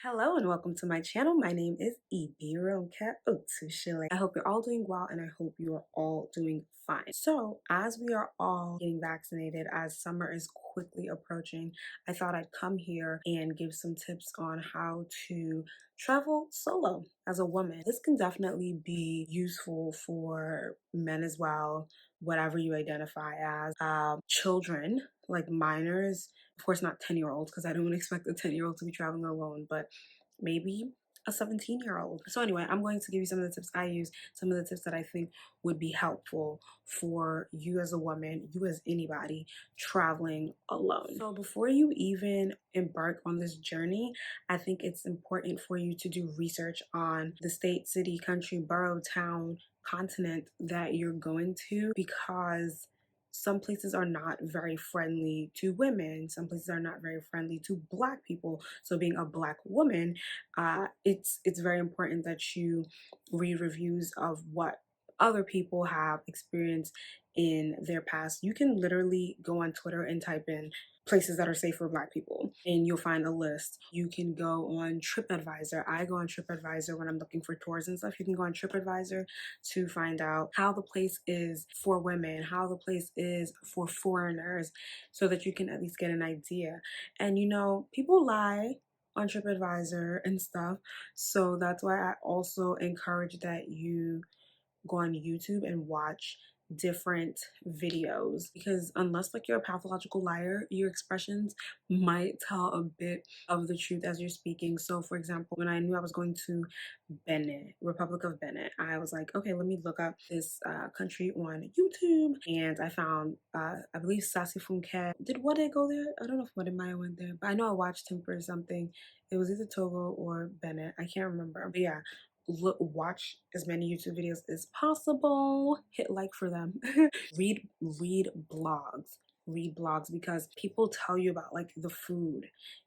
Hello and welcome to my channel. My name is Ibironke Otushile. I hope you're all doing well and I hope you are all doing fine. So, as we are all getting vaccinated, as summer is quickly approaching, I thought I'd come here and give some tips on how to travel solo as a woman. This can definitely be useful for men as well, whatever you identify as. Children, like minors, of course not 10-year-olds, because I don't expect a 10-year-old to be traveling alone, but maybe a 17-year-old. So anyway, I'm going to give you some of the tips I use, some of the tips that I think would be helpful for you as a woman, you as anybody traveling alone. So before you even embark on this journey, I think it's important for you to do research on the state, city, country, borough, town, continent that you're going to, because some places are not very friendly to women. Some places are not very friendly to Black people. So being a Black woman, it's very important that you read reviews of what other people have experienced in their past. You can literally go on Twitter and type in places that are safe for Black people and you'll find a list. You can go on TripAdvisor. I go on TripAdvisor when I'm looking for tours and stuff. You can go on TripAdvisor to find out how the place is for women, how the place is for foreigners, so that you can at least get an idea. And you know, people lie on TripAdvisor and stuff. So that's why I also encourage that you go on YouTube and watch different videos, because unless like you're a pathological liar, your expressions might tell a bit of the truth as you're speaking. So for example, when I knew I was going to Benin, Republic of Benin, I was like, okay, let me look up this country on YouTube, and I found I believe Sasi Funke. Did Wade go there? I don't know if Wade Maya went there, but I know I watched him for something. It was either Togo or Benin, I can't remember, but yeah, watch as many YouTube videos as possible, hit like for them. read blogs, read blogs, because people tell you about like the food,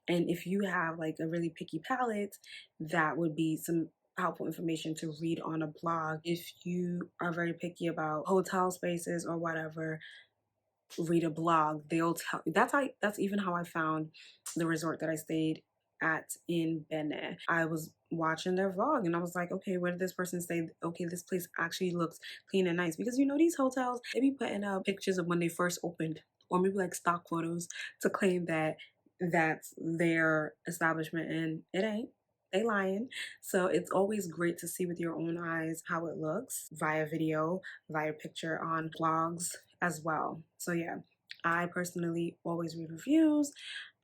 and if you have like a really picky palate, that would be some helpful information to read on a blog. If you are very picky about hotel spaces or whatever, read a blog. They'll tell. That's even how I found the resort that I stayed at in Benin. I was watching their vlog and I was like, okay, where did this person stay? Okay, this place actually looks clean and nice, because you know these hotels, they be putting up pictures of when they first opened, or maybe like stock photos to claim that that's their establishment, and it ain't. They lying. So it's always great to see with your own eyes how it looks via video, via picture on blogs as well. So yeah, I personally always read reviews.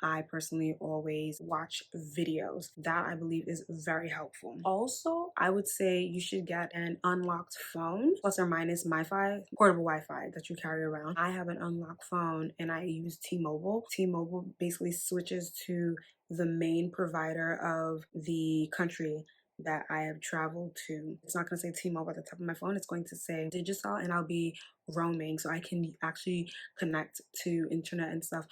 I personally always watch videos. That I believe is very helpful. Also, I would say you should get an unlocked phone, plus or minus Mifi, portable Wi-Fi that you carry around. I have an unlocked phone and I use T-Mobile. T-Mobile basically switches to the main provider of the country that I have traveled to. It's not going to say T-Mobile at the top of my phone. It's going to say Digicel, and I'll be roaming, so I can actually connect to internet and stuff.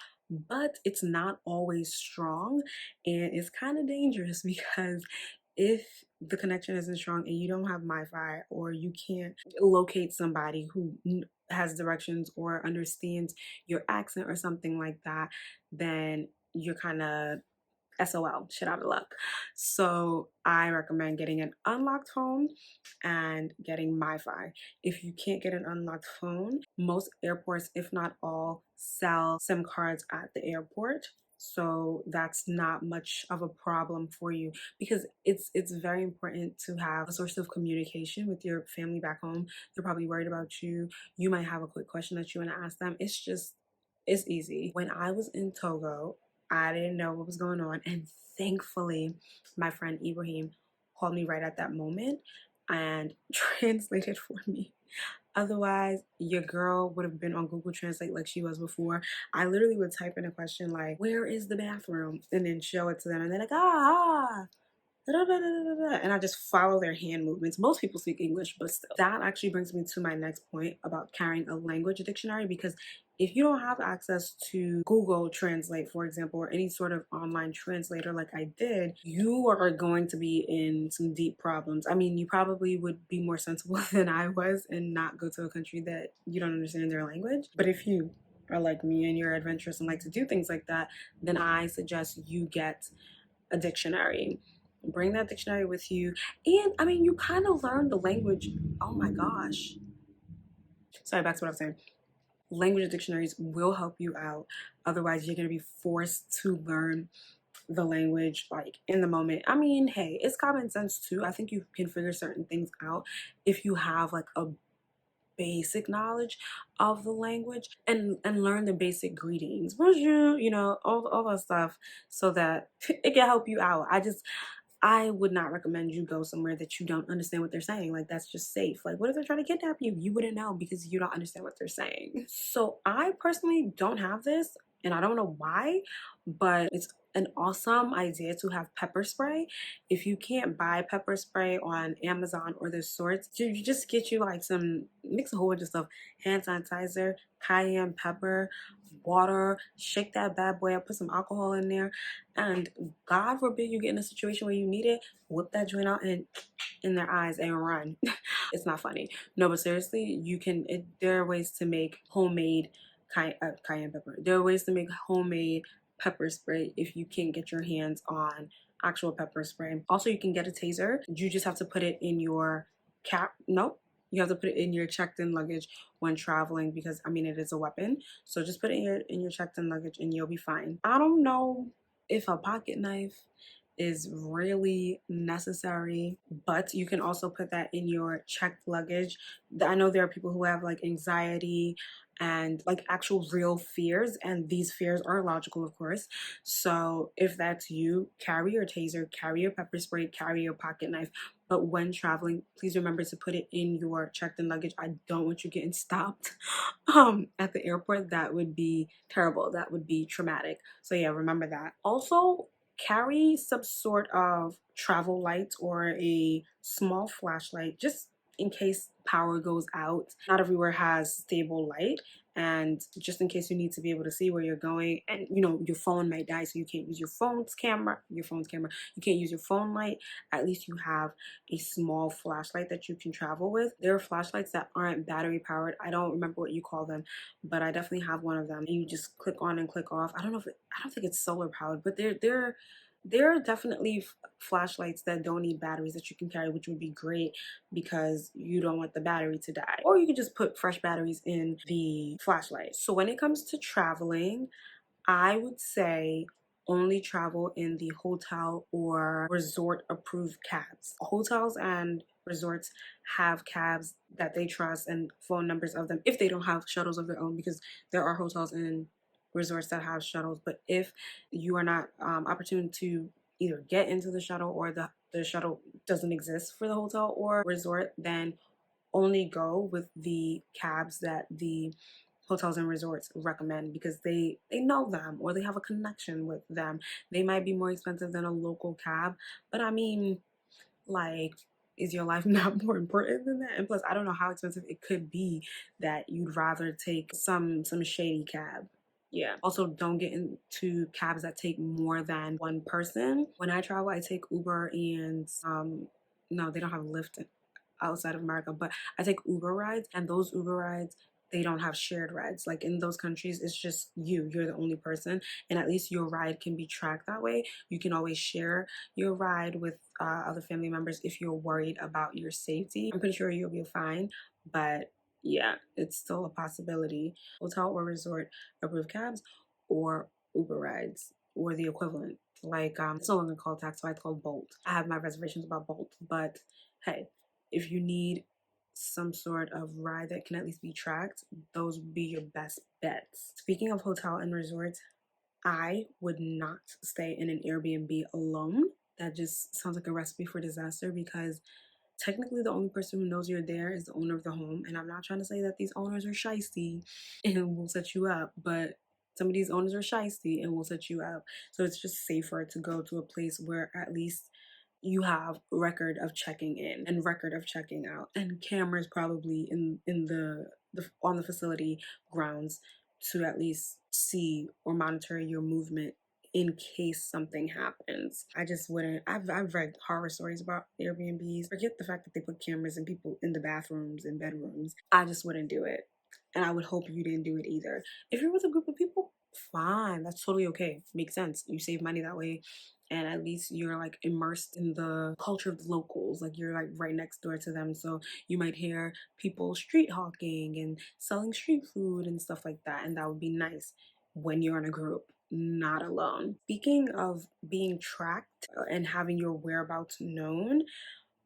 But it's not always strong, and it's kind of dangerous because if the connection isn't strong and you don't have Wi-Fi, or you can't locate somebody who has directions or understands your accent or something like that, then you're kind of SOL, shit out of luck. So I recommend getting an unlocked phone and getting MiFi. If you can't get an unlocked phone, most airports, if not all, sell SIM cards at the airport. So that's not much of a problem for you, because it's very important to have a source of communication with your family back home. They're probably worried about you. You might have a quick question that you want to ask them. It's easy. When I was in Togo, I didn't know what was going on, and thankfully my friend Ibrahim called me right at that moment and translated for me. Otherwise, your girl would have been on Google Translate like she was before. I literally would type in a question like, where is the bathroom? And then show it to them, and they're like, and I just follow their hand movements. Most people speak English, but still. That actually brings me to my next point about carrying a language dictionary, because if you don't have access to Google Translate, for example, or any sort of online translator like I did, you are going to be in some deep problems. I mean, you probably would be more sensible than I was and not go to a country that you don't understand their language. But if you are like me and you're adventurous and like to do things like that, then I suggest you get a dictionary. Bring that dictionary with you. And I mean, you kind of learn the language. Oh my gosh. Sorry, back to what I was saying. Language dictionaries will help you out. Otherwise, you're going to be forced to learn the language like in the moment. I mean, hey, it's common sense too. I think you can figure certain things out if you have like a basic knowledge of the language and learn the basic greetings. Bonjour, all that stuff so that it can help you out. I would not recommend you go somewhere that you don't understand what they're saying. Like, that's just safe. Like, what if they're trying to kidnap you? You wouldn't know because you don't understand what they're saying. So, I personally don't have this, and I don't know why, but it's an awesome idea to have pepper spray. If you can't buy pepper spray on Amazon or the sorts, you just get you like mix a whole bunch of stuff, hand sanitizer, cayenne pepper, water, shake that bad boy up, put some alcohol in there, and God forbid you get in a situation where you need it, whip that joint out and in their eyes and run. It's not funny. No, but seriously, there are ways to make homemade cayenne pepper. There are ways to make homemade pepper spray if you can't get your hands on actual pepper spray. Also, you can get a taser. You just have to put it in your cap. Nope. You have to put it in your checked-in luggage when traveling because I mean it is a weapon. So just put it in your checked-in luggage and you'll be fine. I don't know if a pocket knife is really necessary, but you can also put that in your checked luggage. I know there are people who have like anxiety and like actual real fears, and these fears are logical, of course. So if that's you, carry your taser, carry your pepper spray, carry your pocket knife. But when traveling, please remember to put it in your checked-in luggage. I don't want you getting stopped at the airport. That would be terrible. That would be traumatic. So yeah, remember that. Also, carry some sort of travel light or a small flashlight just in case power goes out. Not everywhere has stable light, and just in case you need to be able to see where you're going, and your phone might die, so you can't use your phone's camera, you can't use your phone light. At least you have a small flashlight that you can travel with. There are flashlights that aren't battery powered. I don't remember what you call them, but I definitely have one of them. And you just click on and click off. I don't think it's solar powered, but there are definitely flashlights that don't need batteries that you can carry, which would be great because you don't want the battery to die. Or you can just put fresh batteries in the flashlight. So when it comes to traveling, I would say only travel in the hotel or resort approved cabs. Hotels and resorts have cabs that they trust and phone numbers of them if they don't have shuttles of their own, because there are hotels and resorts that have shuttles. But if you are not opportune to either get into the shuttle or the shuttle doesn't exist for the hotel or resort, then only go with the cabs that the hotels and resorts recommend because they know them or they have a connection with them. They might be more expensive than a local cab, but I mean, like, is your life not more important than that? And plus, I don't know how expensive it could be that you'd rather take some shady cab. Yeah. Also, don't get into cabs that take more than one person. When I travel, I take Uber and no, they don't have Lyft outside of America, but I take Uber rides, and those Uber rides, they don't have shared rides. Like in those countries, it's just you're the only person, and at least your ride can be tracked that way. You can always share your ride with other family members if you're worried about your safety. I'm pretty sure you'll be fine, but yeah, it's still a possibility. Hotel or resort approved cabs or Uber rides or the equivalent. Like it's no longer called taxi, it's called Bolt. I have my reservations about Bolt, but hey, if you need some sort of ride that can at least be tracked, those would be your best bets. Speaking of hotel and resorts, I would not stay in an Airbnb alone. That just sounds like a recipe for disaster because technically the only person who knows you're there is the owner of the home. And I'm not trying to say that these owners are shisty and will set you up, but some of these owners are shisty and will set you up. So it's just safer to go to a place where at least you have record of checking in and record of checking out and cameras probably in the on the facility grounds to at least see or monitor your movement in case something happens. I just wouldn't. I've read horror stories about Airbnbs. Forget the fact that they put cameras and people in the bathrooms and bedrooms. I just wouldn't do it. And I would hope you didn't do it either. If you're with a group of people, fine. That's totally okay. Makes sense. You save money that way and at least you're like immersed in the culture of the locals, like you're like right next door to them, so you might hear people street hawking and selling street food and stuff like that, and that would be nice when you're in a group, not alone. Speaking of being tracked and having your whereabouts known,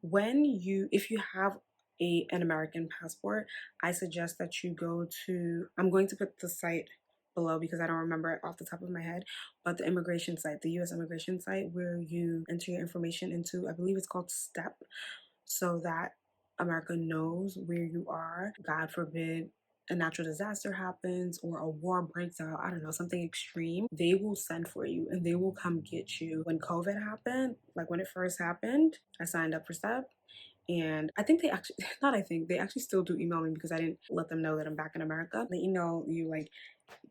when you if you have an American passport, I suggest that you go to, I'm going to put the site below because I don't remember it off the top of my head, but the immigration site, the US immigration site, where you enter your information into, I believe it's called STEP, so that America knows where you are. God forbid a natural disaster happens or a war breaks out, I don't know, something extreme, they will send for you and they will come get you. When COVID happened, like when it first happened, I signed up for STEP, and I think they actually, not I think, they actually still do email me because I didn't let them know that I'm back in America. They email you like,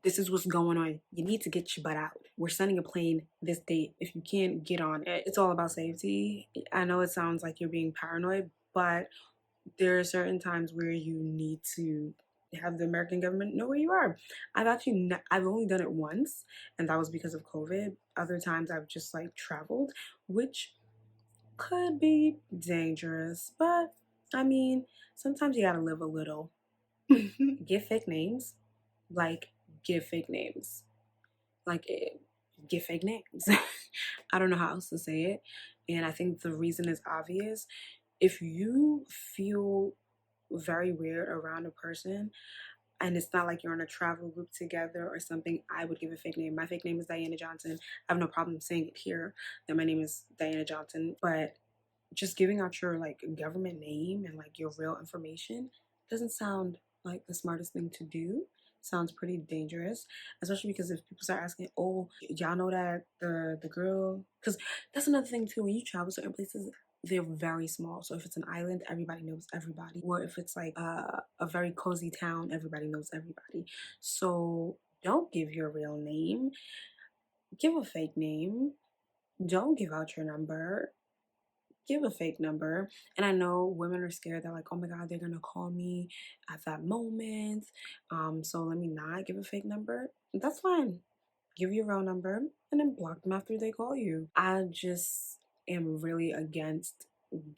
this is what's going on. You need to get your butt out. We're sending a plane this date. If you can't get on it, it's all about safety. I know it sounds like you're being paranoid, but there are certain times where you need to have the American government know where you are. I've only done it once, and that was because of COVID. Other times I've just like traveled, which could be dangerous, but I mean, sometimes you gotta live a little. Give fake names, like give fake names, like give fake names. I don't know how else to say it, and I think the reason is obvious. If you feel very weird around a person and it's not like you're on a travel group together or something, I would give a fake name. My fake name is Diana Johnson. I have no problem saying it here that my name is Diana Johnson, but just giving out your like government name and like your real information doesn't sound like the smartest thing to do. Sounds pretty dangerous, especially because if people start asking, "Oh, y'all know that the girl?" Because that's another thing too. When you travel certain places, they're very small. So if it's an island, everybody knows everybody, or if it's like a very cozy town, everybody knows everybody. So don't give your real name. Give a fake name. Don't give out your number, give a fake number. And I know women are scared. They're like, oh my God, they're gonna call me at that moment. So let me not give a fake number. That's fine. Give your real number and then block them after they call you. I just am really against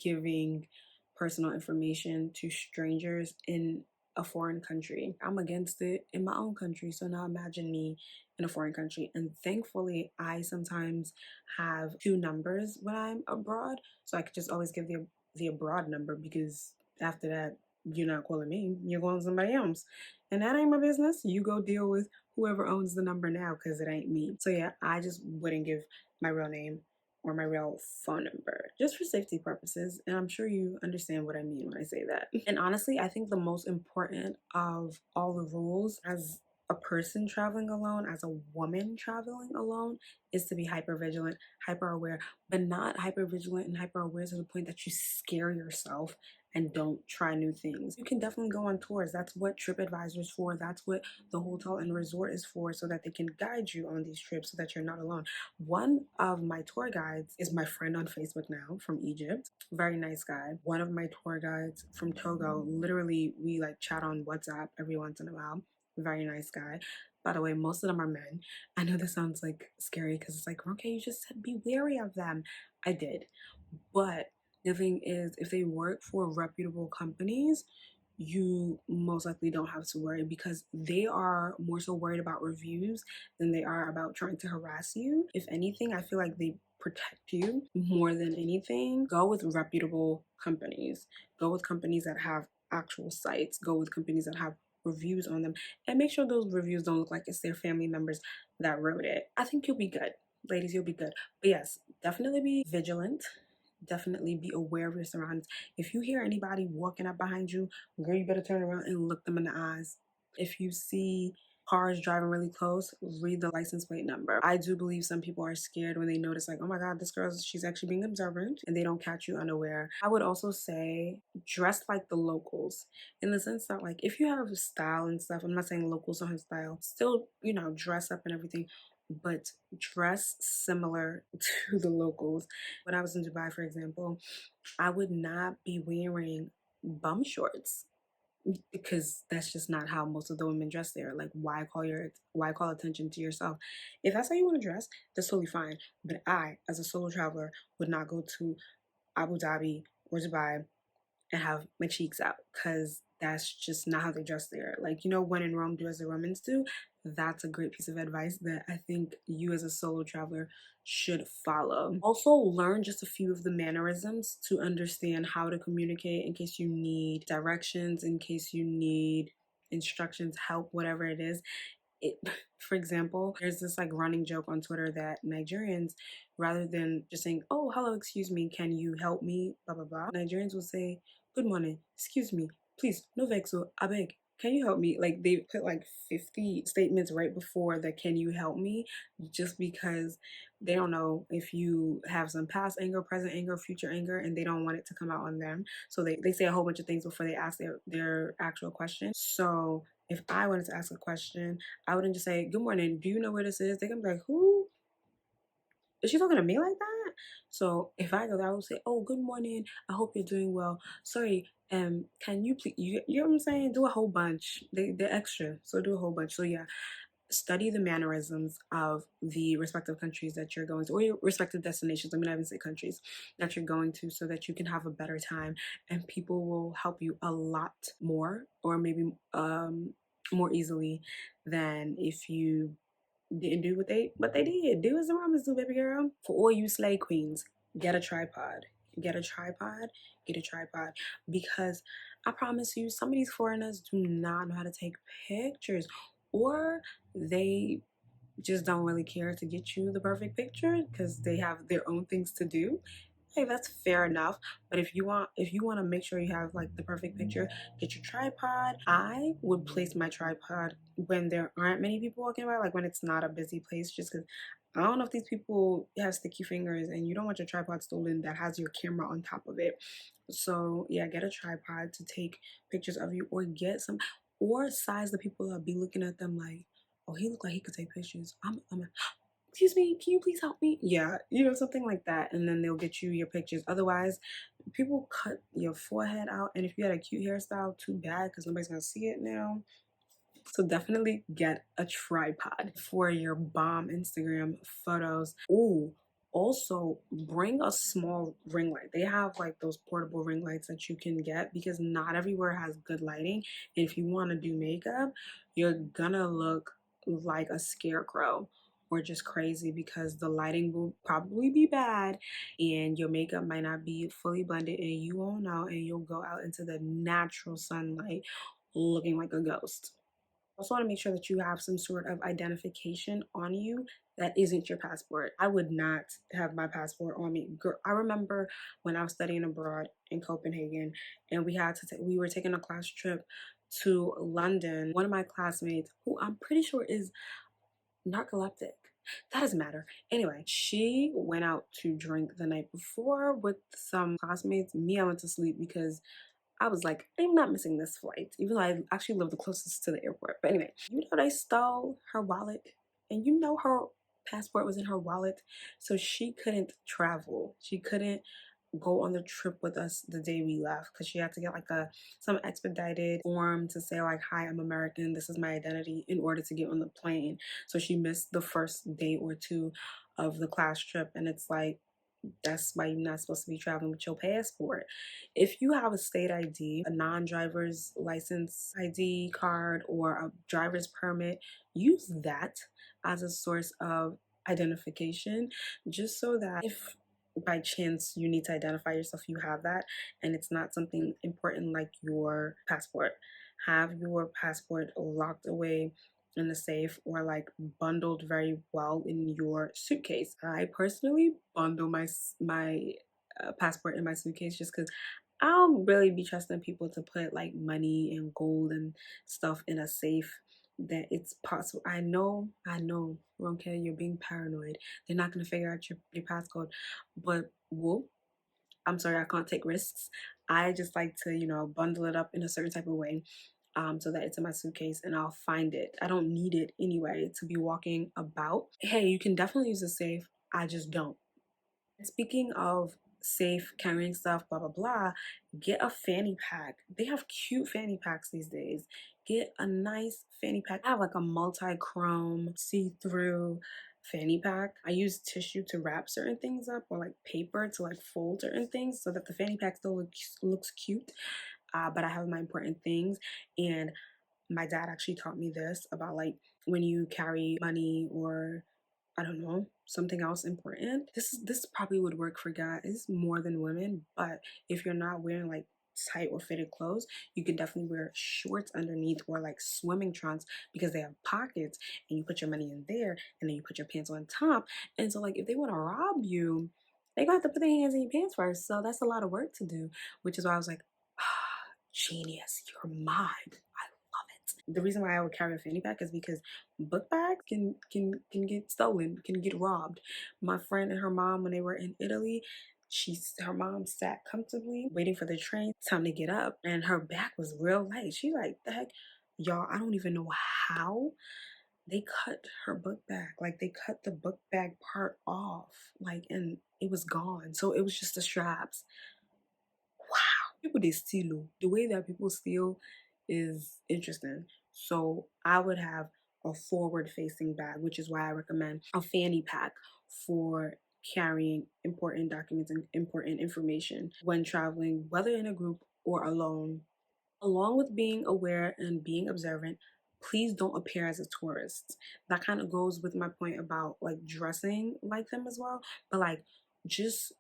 giving personal information to strangers in a foreign country. I'm against it in my own country. So now imagine me in a foreign country. And thankfully, I sometimes have two numbers when I'm abroad. So I could just always give the abroad number, because after that, you're not calling me, you're calling somebody else. And that ain't my business. You go deal with whoever owns the number now, because it ain't me. So yeah, I just wouldn't give my real name or my real phone number just for safety purposes. And I'm sure you understand what I mean when I say that. And honestly, I think the most important of all the rules as a person traveling alone, as a woman traveling alone, is to be hyper vigilant, hyper aware, but not hyper vigilant and hyper aware to the point that you scare yourself and don't try new things. You can definitely go on tours. That's what TripAdvisor is for. That's what the hotel and resort is for, so that they can guide you on these trips so that you're not alone. One of my tour guides is my friend on Facebook now from Egypt. Very nice guy. One of my tour guides from Togo, literally we like chat on WhatsApp every once in a while. Very nice guy. By the way, most of them are men. I know this sounds like scary because it's like, okay, you just said be wary of them. I did. But the thing is, if they work for reputable companies, you most likely don't have to worry, because they are more so worried about reviews than they are about trying to harass you. If anything, I feel like they protect you more than anything. Go with reputable companies. Go with companies that have actual sites. Go with companies that have reviews on them, and make sure those reviews don't look like it's their family members that wrote it. I think you'll be good. Ladies, you'll be good. But yes, definitely be vigilant. Definitely be aware of your surroundings. If you hear anybody walking up behind you, girl, you better turn around and look them in the eyes. If you see cars driving really close, read the license plate number. I do believe some people are scared when they notice, like, oh my God, this girl, she's actually being observant, and they don't catch you unaware. I would also say dress like the locals, in the sense that, like, if you have style and stuff, I'm not saying locals don't have style, still, dress up and everything, but dress similar to the locals. When I was in Dubai, for example, I would not be wearing bum shorts. because that's just not how most of the women dress there. Like, why call attention to yourself? If that's how you want to dress, that's totally fine. But I, as a solo traveler, would not go to Abu Dhabi or Dubai and have my cheeks out, because that's just not how they dress there. Like, when in Rome, do as the Romans do. That's a great piece of advice that I think you as a solo traveler should follow. Also, learn just a few of the mannerisms to understand how to communicate in case you need directions, in case you need instructions, help, whatever it is. it, for example, there's this like running joke on Twitter that Nigerians, rather than just saying, "Oh, hello, excuse me, can you help me?" blah blah blah, Nigerians will say, "Good morning, excuse me, please, no vexo, I beg, can you help me?" Like, they put like 50 statements right before the "can you help me," just because they don't know if you have some past anger, present anger, future anger, and they don't want it to come out on them. So they say a whole bunch of things before they ask their actual question. So if I wanted to ask a question, I wouldn't just say, "Good morning, do you know where this is?" They're gonna be like, "Who? Is she talking to me like that?" So if I go there, I would say, "Oh, good morning. I hope you're doing well. Sorry, can you please, you know what I'm saying? Do a whole bunch. They're extra, so do a whole bunch." So yeah, study the mannerisms of the respective countries that you're going to, or your respective destinations. Let me not even say countries that you're going to, so that you can have a better time, and people will help you a lot more, or maybe more easily than if you didn't do what they did. Do as the Romans do, baby girl. For all you slay queens, get a tripod. Get a tripod. Get a tripod. Because I promise you, some of these foreigners do not know how to take pictures, or they just don't really care to get you the perfect picture because they have their own things to do. Hey, that's fair enough. But if you want to make sure you have like the perfect picture, get your tripod. I would place my tripod when there aren't many people walking by, like when it's not a busy place, just because I don't know if these people have sticky fingers and you don't want your tripod stolen that has your camera on top of it. So yeah, get a tripod to take pictures of you, or get some, or size the people that be looking at them like, "Oh, he looked like he could take pictures. I'm excuse me, can you please help me?" Yeah, something like that. And then they'll get you your pictures. Otherwise, people cut your forehead out. And if you had a cute hairstyle, too bad, because nobody's gonna see it now. So definitely get a tripod for your bomb Instagram photos. Ooh, also bring a small ring light. They have like those portable ring lights that you can get, because not everywhere has good lighting. And if you want to do makeup, you're gonna look like a scarecrow or just crazy, because the lighting will probably be bad and your makeup might not be fully blended, and you won't know, and you'll go out into the natural sunlight looking like a ghost. Also want to make sure that you have some sort of identification on you that isn't your passport. I would not have my passport on me. I remember when I was studying abroad in Copenhagen, and we were taking a class trip to London. One of my classmates, who I'm pretty sure is narcoleptic. That doesn't matter. Anyway, she went out to drink the night before with some classmates. Me, I went to sleep because I was like, I'm not missing this flight, even though I actually live the closest to the airport. But anyway, they stole her wallet, and her passport was in her wallet. So she couldn't travel. She couldn't go on the trip with us the day we left, because she had to get like some expedited form to say like, "Hi, I'm American, this is my identity," in order to get on the plane. So she missed the first day or two of the class trip, and it's like, that's why you're not supposed to be traveling with your passport. If you have a state ID, a non-driver's license ID card, or a driver's permit, use that as a source of identification, just so that if by chance you need to identify yourself, you have that, and it's not something important like your passport. Have your passport locked away in the safe, or like bundled very well in your suitcase. I personally bundle my passport in my suitcase, just because I don't really be trusting people to put like money and gold and stuff in a safe that it's possible. I know, Ronke, you're being paranoid. They're not gonna figure out your passcode. But whoop, I'm sorry, I can't take risks. I just like to, bundle it up in a certain type of way, so that it's in my suitcase and I'll find it. I don't need it anyway to be walking about. Hey, you can definitely use a safe. I just don't. Speaking of safe carrying stuff, blah blah blah, get a fanny pack. They have cute fanny packs these days. Get a nice fanny pack. I have like a multi-chrome see-through fanny pack. I use tissue to wrap certain things up, or like paper to like fold certain things, so that the fanny pack still looks cute, but I have my important things. And my dad actually taught me this about, like, when you carry money, or I don't know, something else important. This probably would work for guys more than women, but if you're not wearing like tight or fitted clothes, you can definitely wear shorts underneath, or like swimming trunks, because they have pockets, and you put your money in there, and then you put your pants on top. And so, like, if they want to rob you, they gonna have to put their hands in your pants first. So that's a lot of work to do, which is why I was like, ah, genius, you're mine. The reason why I would carry a fanny pack is because book bags can get stolen, can get robbed. My friend and her mom, when they were in Italy, her mom sat comfortably waiting for the train, time to get up, and her back was real light. She like, the heck, y'all, I don't even know how they cut her book bag. Like, they cut the book bag part off, like, and it was gone. So it was just the straps. Wow, people they steal. Oh. The way that people steal is interesting. So I would have a forward facing bag, which is why I recommend a fanny pack for carrying important documents and important information when traveling, whether in a group or alone. Along with being aware and being observant, please don't appear as a tourist. That kind of goes with my point about like dressing like them as well. But like, just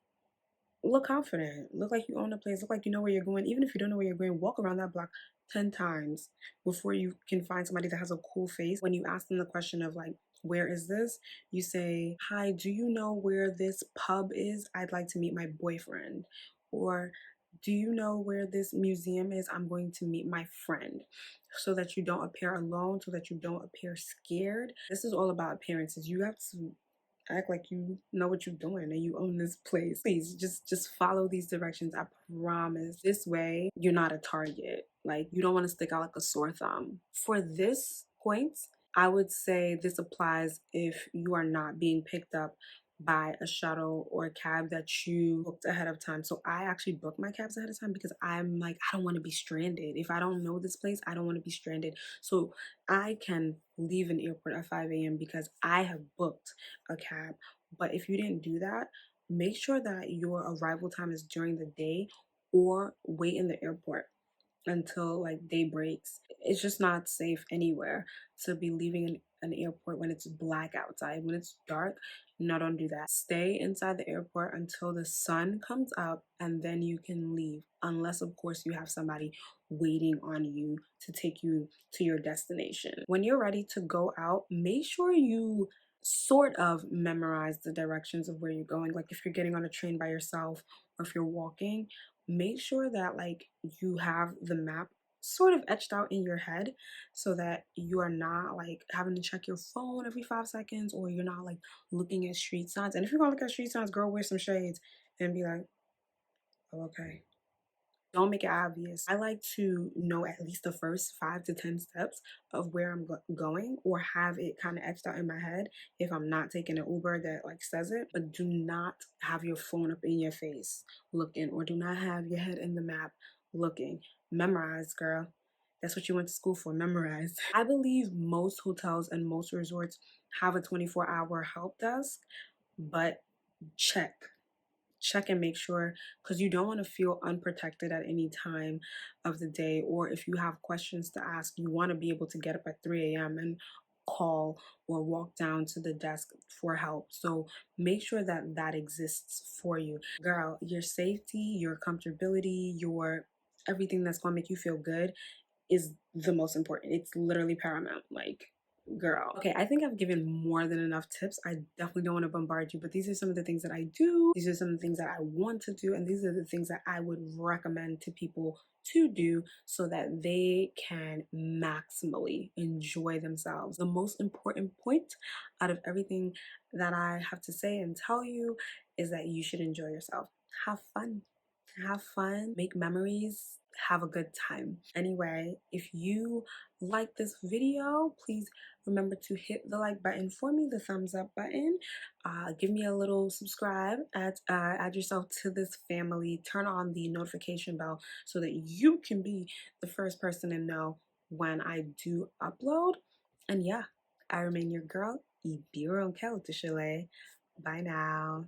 look confident. Look like you own the place. Look like you know where you're going. Even if you don't know where you're going, walk around that block 10 times before you can find somebody that has a cool face. When you ask them the question of like, where is this? You say, hi, do you know where this pub is? I'd like to meet my boyfriend. Or, do you know where this museum is? I'm going to meet my friend. So that you don't appear alone, so that you don't appear scared. This is all about appearances. You have to act like you know what you're doing and you own this place. Please just follow these directions. I promise. This way you're not a target. Like, you don't want to stick out like a sore thumb. For this point, I would say this applies if you are not being picked up by a shuttle or a cab that you booked ahead of time. So I actually book my cabs ahead of time because I'm like, I don't want to be stranded. If I don't know this place, I don't want to be stranded. So I can leave an airport at 5 a.m. because I have booked a cab. But if you didn't do that, make sure that your arrival time is during the day, or wait in the airport until like day breaks. It's just not safe anywhere to be leaving an airport when it's black outside. When it's dark, no, don't do that. Stay inside the airport until the sun comes up, and then you can leave. Unless, of course, you have somebody waiting on you to take you to your destination. When you're ready to go out, make sure you sort of memorize the directions of where you're going. Like, if you're getting on a train by yourself, or if you're walking, make sure that like you have the map sort of etched out in your head, so that you are not like having to check your phone every 5 seconds, or you're not like looking at street signs. And if you're gonna look at street signs, girl, wear some shades and be like, oh, okay. Don't make it obvious. I like to know at least the first 5 to 10 steps of where I'm going, or have it kind of etched out in my head if I'm not taking an Uber that like says it. But do not have your phone up in your face looking, or do not have your head in the map looking. Memorize, girl. That's what you went to school for, memorize. I believe most hotels and most resorts have a 24-hour help desk, but check and make sure, because you don't want to feel unprotected at any time of the day. Or if you have questions to ask, you want to be able to get up at 3 a.m. and call or walk down to the desk for help. So make sure that that exists for you. Girl, your safety, your comfortability, your everything that's going to make you feel good is the most important. It's literally paramount. Like, girl. Okay, I think I've given more than enough tips. I definitely don't want to bombard you, but these are some of the things that I do. These are some of the things that I want to do. And these are the things that I would recommend to people to do, so that they can maximally enjoy themselves. The most important point out of everything that I have to say and tell you is that you should enjoy yourself. Have fun. have fun, make memories, have a good time. Anyway, if you like this video, please remember to hit the like button for me, the thumbs up button. Give me a little subscribe, add yourself to this family, turn on the notification bell so that you can be the first person to know when I do upload. And yeah, I remain your girl, Ibiru Chalet. Bye now.